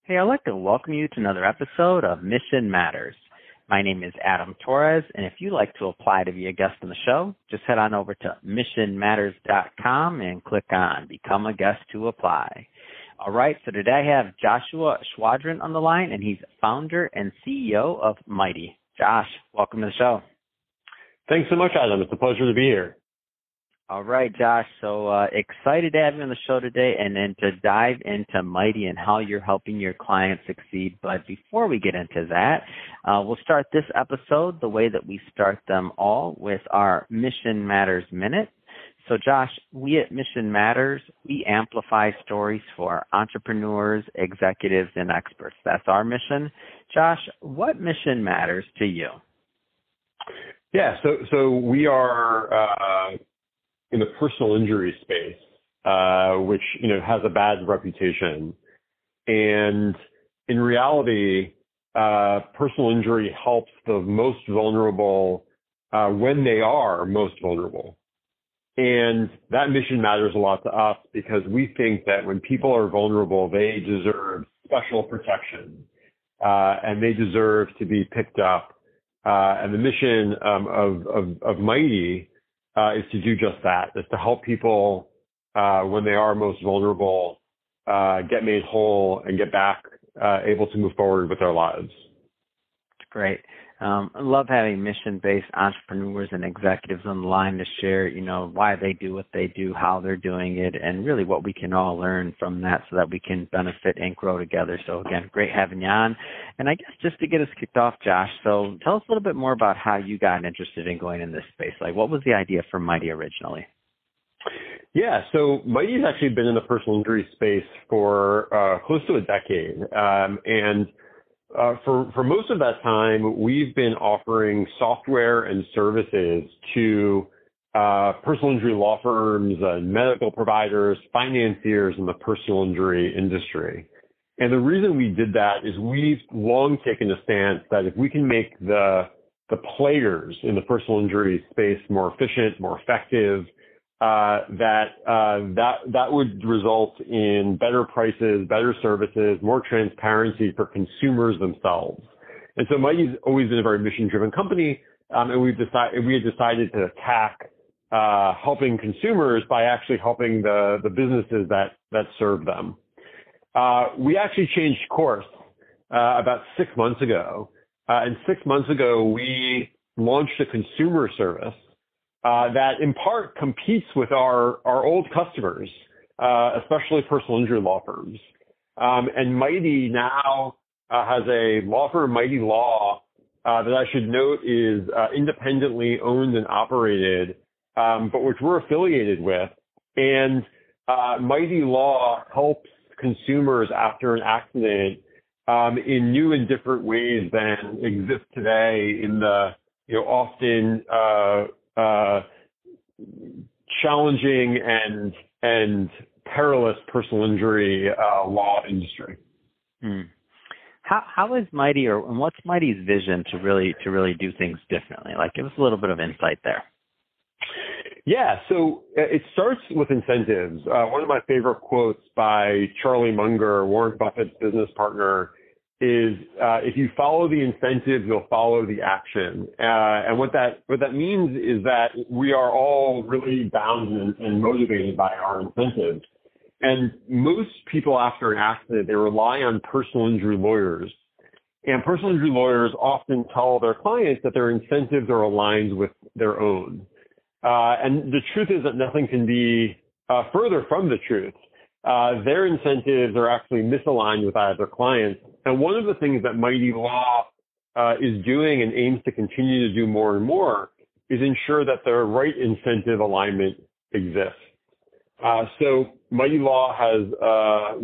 Hey, I'd like to welcome you to another episode of Mission Matters. My name is Adam Torres, and if you'd like to apply to be a guest on the show, just head on over to missionmatters.com and click on Become a Guest to apply. All right, so today I have Joshua Schwadron on the line, and he's founder and CEO of Mighty. Josh, welcome to the show. Thanks so much, Adam. It's a pleasure to be here. All right, Josh. So excited to have you on the show today and then to dive into Mighty and how you're helping your clients succeed. But before we get into that, we'll start this episode the way that we start them all with our Mission Matters Minute. So, Josh, we at Mission Matters, we amplify stories for entrepreneurs, executives, and experts. That's our mission. Josh, what mission matters to you? Yeah, so we are in the personal injury space, which has a bad reputation, and in reality, personal injury helps the most vulnerable when they are most vulnerable, and that mission matters a lot to us because we think that when people are vulnerable, they deserve special protection, and they deserve to be picked up. And the mission of Mighty is to do just that, is to help people when they are most vulnerable get made whole and get back able to move forward with their lives. Great. I love having mission-based entrepreneurs and executives on the line to share, why they do what they do, how they're doing it, and really what we can all learn from that so that we can benefit and grow together. So again, great having you on. And I guess just to get us kicked off, Josh, so tell us a little bit more about how you got interested in going in this space. Like, what was the idea for Mighty originally? Yeah, so Mighty's actually been in the personal injury space for close to a decade. For most of that time, we've been offering software and services to personal injury law firms, medical providers, financiers in the personal injury industry. And the reason we did that is we've long taken a stance that if we can make the players in the personal injury space more efficient, more effective, that would result in better prices, better services, more transparency for consumers themselves. And so Mighty's always been a very mission-driven company, and we had decided to attack helping consumers by actually helping the businesses that serve them. We actually changed course about 6 months ago, and 6 months ago we launched a consumer service that in part competes with our old customers, especially personal injury law firms. And Mighty now has a law firm, Mighty Law, that I should note is independently owned and operated, but which we're affiliated with. And Mighty Law helps consumers after an accident in new and different ways than exist today in the often challenging and perilous personal injury law industry. How is Mighty, and what's Mighty's vision to really do things differently? Like, give us a little bit of insight there. Yeah, so it starts with incentives. One of my favorite quotes by Charlie Munger, Warren Buffett's business partner, is if you follow the incentives, you'll follow the action. And what that means is that we are all really bound and motivated by our incentives. And most people after an accident, they rely on personal injury lawyers. And personal injury lawyers often tell their clients that their incentives are aligned with their own. And the truth is that nothing can be further from the truth. Their incentives are actually misaligned with either clients. And one of the things that Mighty Law is doing and aims to continue to do more and more is ensure that the right incentive alignment exists. So Mighty Law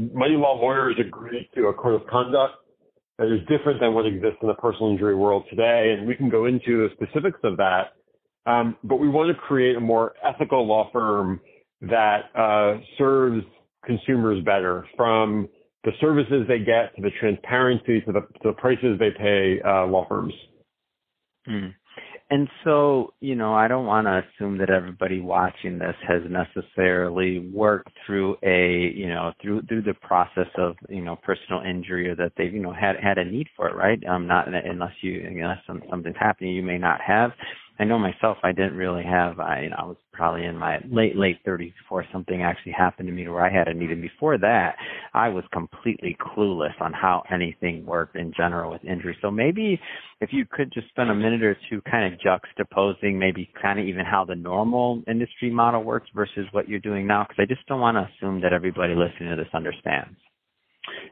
lawyers agreed to a code of conduct that is different than what exists in the personal injury world today, and we can go into the specifics of that. But we want to create a more ethical law firm that serves consumers better, from the services they get to the transparency to the prices they pay law firms. And so, I don't want to assume that everybody watching this has necessarily worked through through the process of, personal injury, or that they've, had a need for it, right? Not unless something's happening, you may not have. I know myself, I didn't really have, I was probably in my late 30s before something actually happened to me where I had a need. And before that, I was completely clueless on how anything worked in general with injury. So maybe if you could just spend a minute or two kind of juxtaposing maybe kind of even how the normal industry model works versus what you're doing now, because I just don't want to assume that everybody listening to this understands.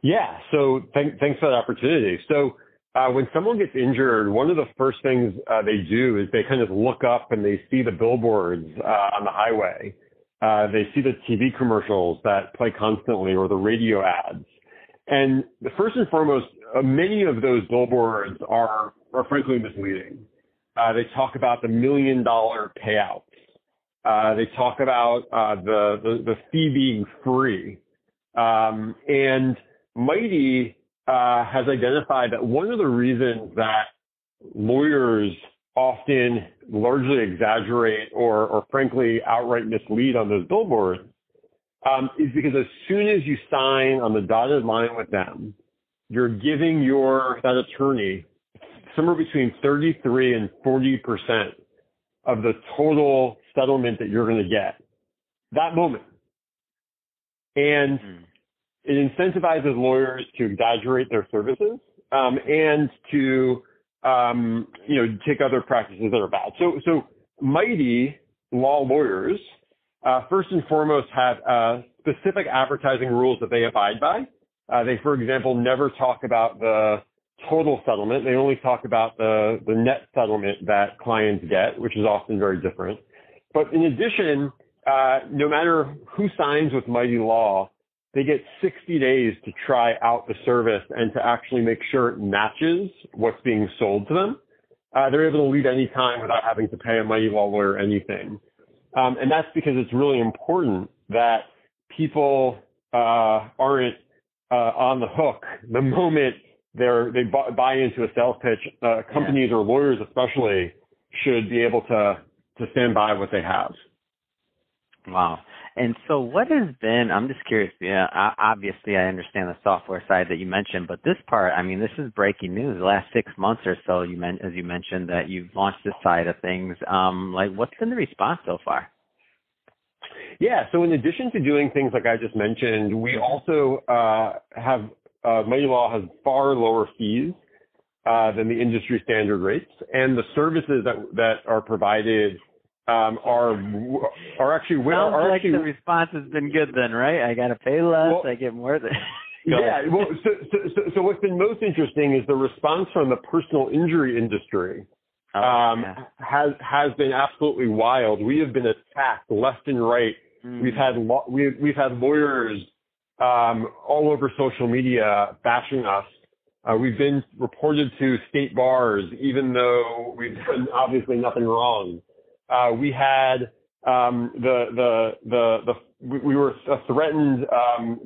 Yeah. So thanks for that opportunity. So when someone gets injured, one of the first things they do is they kind of look up and they see the billboards on the highway. They see the TV commercials that play constantly, or the radio ads. And first and foremost, many of those billboards are frankly misleading. They talk about the $1 million payouts. They talk about the fee being free. And Mighty has identified that one of the reasons that lawyers often largely exaggerate or frankly outright mislead on those billboards is because as soon as you sign on the dotted line with them, you're giving that attorney somewhere between 33 and 40% of the total settlement that you're going to get that moment. And it incentivizes lawyers to exaggerate their services and to take other practices that are bad. So Mighty law lawyers first and foremost have specific advertising rules that they abide by. They, for example, never talk about the total settlement. They only talk about the net settlement that clients get, which is often very different. But in addition, no matter who signs with Mighty Law, they get 60 days to try out the service and to actually make sure it matches what's being sold to them. They're able to leave any time without having to pay a Mighty Law lawyer anything. And that's because it's really important that people aren't on the hook the moment they buy into a sales pitch. Companies or lawyers especially should be able to stand by what they have. Wow. And so what has been, I'm just curious, obviously I understand the software side that you mentioned, but this part, this is breaking news. The last 6 months or so, as you mentioned, that you've launched this side of things. What's been the response so far? Yeah, so in addition to doing things like I just mentioned, we also have, Mighty Law has far lower fees than the industry standard rates, and the services that are provided are actually sounds like the response has been good then, right? I got to pay less, I get more than. Yeah. Well, so what's been most interesting is the response from the personal injury industry has been absolutely wild. We have been attacked left and right. We've had lawyers all over social media bashing us. We've been reported to state bars, even though we've done obviously nothing wrong. We had we were threatened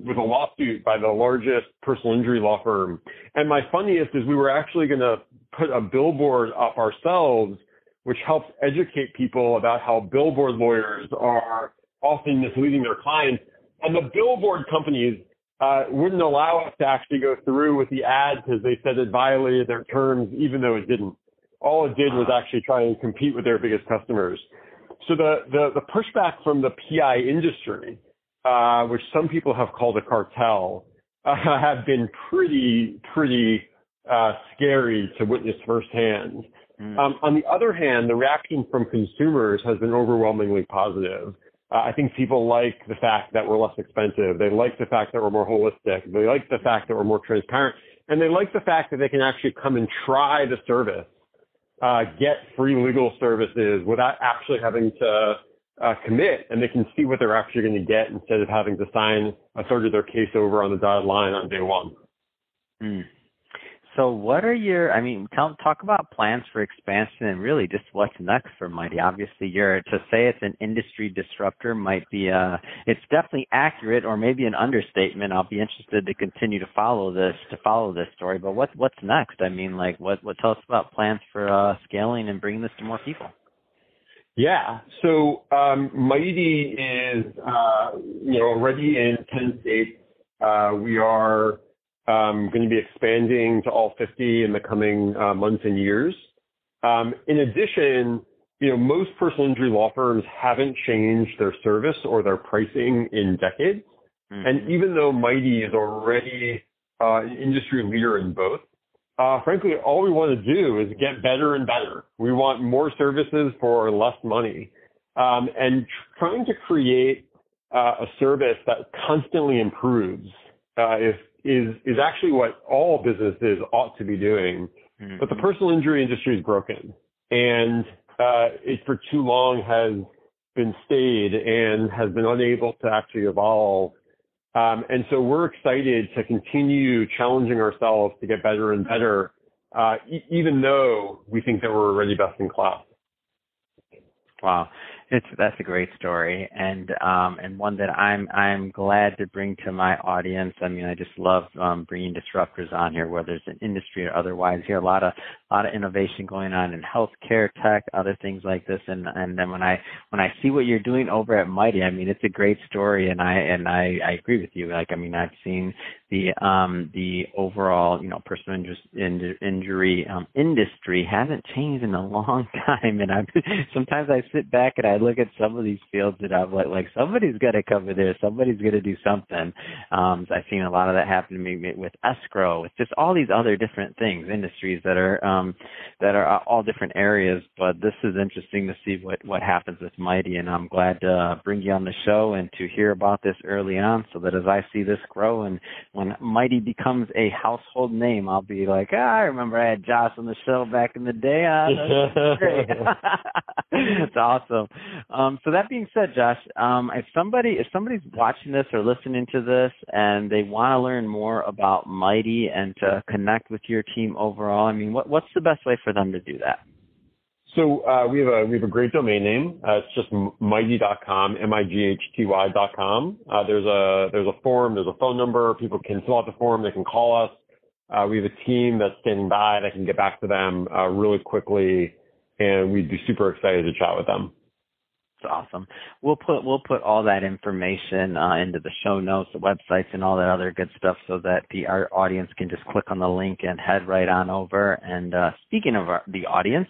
with a lawsuit by the largest personal injury law firm. And my funniest is we were actually going to put a billboard up ourselves, which helps educate people about how billboard lawyers are often misleading their clients. And the billboard companies wouldn't allow us to actually go through with the ad because they said it violated their terms, even though it didn't. All it did was actually try and compete with their biggest customers. So the pushback from the PI industry, which some people have called a cartel, have been pretty scary to witness firsthand. On the other hand, the reaction from consumers has been overwhelmingly positive. I think people like the fact that we're less expensive. They like the fact that we're more holistic. They like the fact that we're more transparent. And they like the fact that they can actually come and try the service, get free legal services without actually having to commit, and they can see what they're actually going to get instead of having to sign a third of their case over on the dotted line on day one. So what are your, talk about plans for expansion and really just what's next for Mighty. Obviously, to say it's an industry disruptor might be, it's definitely accurate or maybe an understatement. I'll be interested to continue to follow this story, but what's next? Tell us about plans for scaling and bringing this to more people. Yeah. So, Mighty is, already in 10 states. We are going to be expanding to all 50 in the coming months and years. In addition, most personal injury law firms haven't changed their service or their pricing in decades. Mm-hmm. And even though Mighty is already an industry leader in both, frankly, all we want to do is get better and better. We want more services for less money. And trying to create a service that constantly improves is actually what all businesses ought to be doing. Mm-hmm. But the personal injury industry is broken. And it for too long has been stayed and has been unable to actually evolve. And so we're excited to continue challenging ourselves to get better and better, even though we think that we're already best in class. Wow. That's a great story, and one that I'm glad to bring to my audience. I just love bringing disruptors on here, whether it's an industry or otherwise. Here, a lot of innovation going on in healthcare, tech, other things like this. And then when I see what you're doing over at Mighty, it's a great story, and I agree with you. I've seen the overall personal injury industry hasn't changed in a long time, and sometimes I sit back and I look at some of these fields that I'm like somebody's got to cover this, somebody's going to do something. I've seen a lot of that happen to me with escrow, with just all these other different things, industries that are all different areas. But this is interesting to see what happens with Mighty, and I'm glad to bring you on the show and to hear about this early on, so that as I see this grow and when Mighty becomes a household name, I'll be like, I remember I had Josh on the show back in the day. That's great. It's awesome. So that being said, Josh, if somebody's watching this or listening to this and they want to learn more about Mighty and to connect with your team overall, what's the best way for them to do that? So we have a great domain name. It's just mighty.com, mighty.com. There's a form, there's a phone number. People can fill out the form. They can call us. We have a team that's standing by that can get back to them really quickly, and we'd be super excited to chat with them. That's awesome. We'll put all that information into the show notes, the websites, and all that other good stuff, so that our audience can just click on the link and head right on over. And speaking of the audience,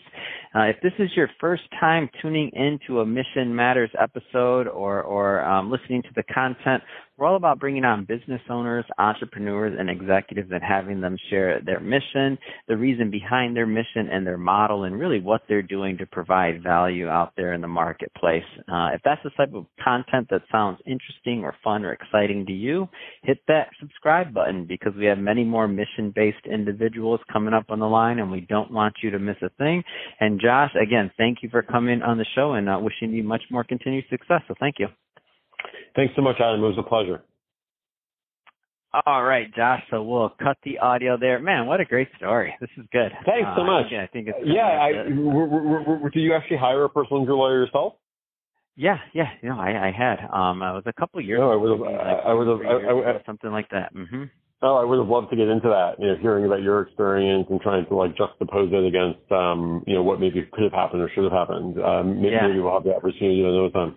if this is your first time tuning into a Mission Matters episode or listening to the content, we're all about bringing on business owners, entrepreneurs, and executives and having them share their mission, the reason behind their mission and their model, and really what they're doing to provide value out there in the marketplace. If that's the type of content that sounds interesting or fun or exciting to you, hit that subscribe button, because we have many more mission-based individuals coming up on the line, and we don't want you to miss a thing. And Josh, again, thank you for coming on the show, and wishing you much more continued success. So thank you. Thanks so much, Adam. It was a pleasure. All right, Josh. So we'll cut the audio there. Man, what a great story. This is good. Thanks so much. I think it's do you actually hire a personal injury lawyer yourself? Yeah. I had. It was a couple of years ago. I would have something like that. Mm-hmm. Oh, I would have loved to get into that. Hearing about your experience and trying to juxtapose it against what maybe could have happened or should have happened. Maybe we'll have the opportunity to know time.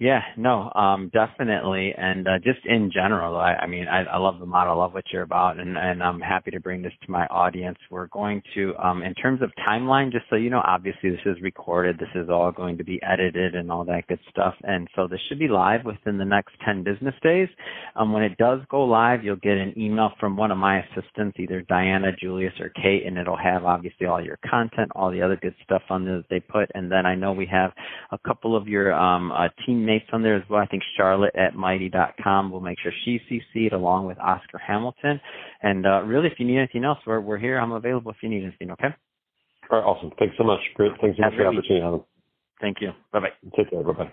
Yeah, no, definitely. And just in general, I love the model, I love what you're about, and I'm happy to bring this to my audience. We're going to, in terms of timeline, just so you know, obviously this is recorded. This is all going to be edited and all that good stuff. And so this should be live within the next 10 business days. When it does go live, you'll get an email from one of my assistants, either Diana, Julius, or Kate, and it'll have obviously all your content, all the other good stuff on there that they put. And then I know we have a couple of your teammates on there as well. I think Charlotte at mighty.com will make sure she's CC'd, along with Oscar Hamilton. And really, if you need anything else, we're here. I'm available if you need anything, okay? All right, awesome. Thanks so much. Great. Thanks so much for the opportunity, Adam. Thank you. Bye-bye. Take care. Bye-bye.